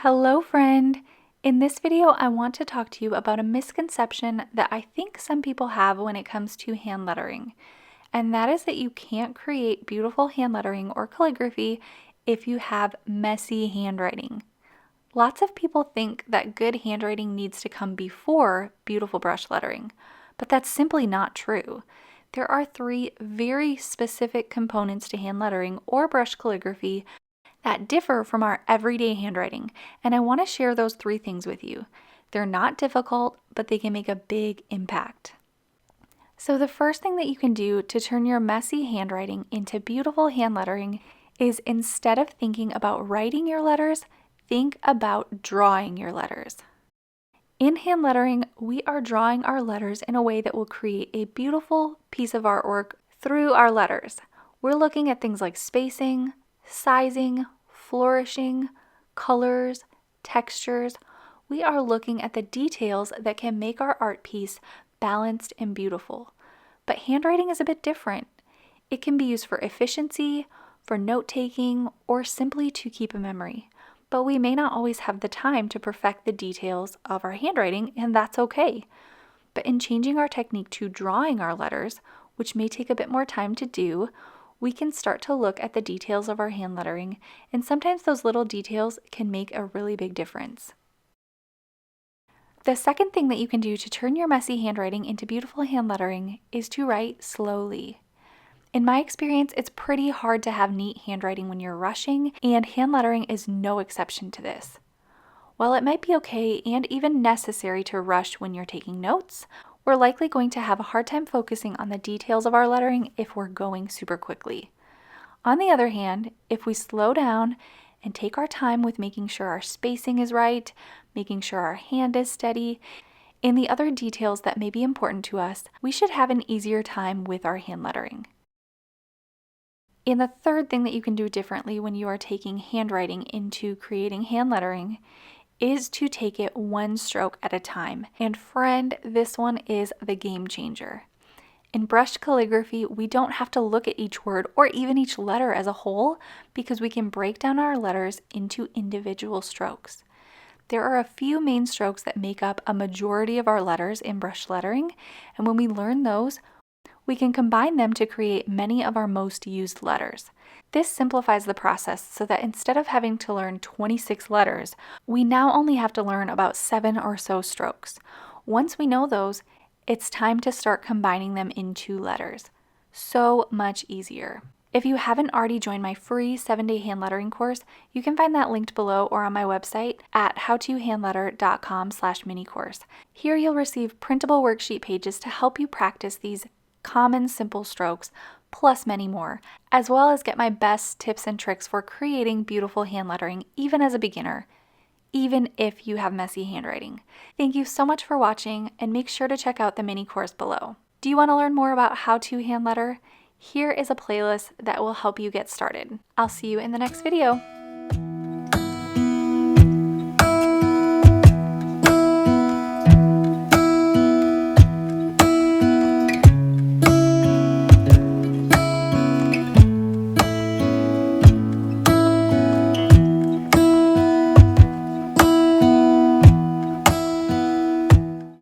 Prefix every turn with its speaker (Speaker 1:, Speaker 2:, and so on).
Speaker 1: Hello friend! In this video I want to talk to you about a misconception that I think some people have when it comes to hand lettering, and that is that you can't create beautiful hand lettering or calligraphy if you have messy handwriting. Lots of people think that good handwriting needs to come before beautiful brush lettering, but that's simply not true. There are three very specific components to hand lettering or brush calligraphy that differ from our everyday handwriting, and I want to share those three things with you. They're not difficult, but they can make a big impact. So the first thing that you can do to turn your messy handwriting into beautiful hand lettering is, instead of thinking about writing your letters, think about drawing your letters. In hand lettering, we are drawing our letters in a way that will create a beautiful piece of artwork through our letters. We're looking at things like spacing, sizing, flourishing, colors, textures. We are looking at the details that can make our art piece balanced and beautiful. But handwriting is a bit different. It can be used for efficiency, for note-taking, or simply to keep a memory. But we may not always have the time to perfect the details of our handwriting, and that's okay. But in changing our technique to drawing our letters, which may take a bit more time to do, we can start to look at the details of our hand lettering, and sometimes those little details can make a really big difference. The second thing that you can do to turn your messy handwriting into beautiful hand lettering is to write slowly. In my experience, it's pretty hard to have neat handwriting when you're rushing, and hand lettering is no exception to this. While it might be okay and even necessary to rush when you're taking notes, we're likely going to have a hard time focusing on the details of our lettering if we're going super quickly. On the other hand, if we slow down and take our time with making sure our spacing is right, making sure our hand is steady, and the other details that may be important to us, we should have an easier time with our hand lettering. And the third thing that you can do differently when you are taking handwriting into creating hand lettering is to take it one stroke at a time. And friend, this one is the game changer. In brushed calligraphy, we don't have to look at each word or even each letter as a whole, because we can break down our letters into individual strokes. There are a few main strokes that make up a majority of our letters in brush lettering, and when we learn those, we can combine them to create many of our most used letters. This simplifies the process so that instead of having to learn 26 letters, we now only have to learn about 7 or so strokes. Once we know those, it's time to start combining them into letters. So much easier. If you haven't already joined my free 7-day hand lettering course, you can find that linked below or on my website at howtohandletter.com/mini-course. Here you'll receive printable worksheet pages to help you practice these common simple strokes, plus many more, as well as get my best tips and tricks for creating beautiful hand lettering even as a beginner, even if you have messy handwriting. Thank you so much for watching, and make sure to check out the mini course below. Do you want to learn more about how to hand letter? Here is a playlist that will help you get started. I'll see you in the next video.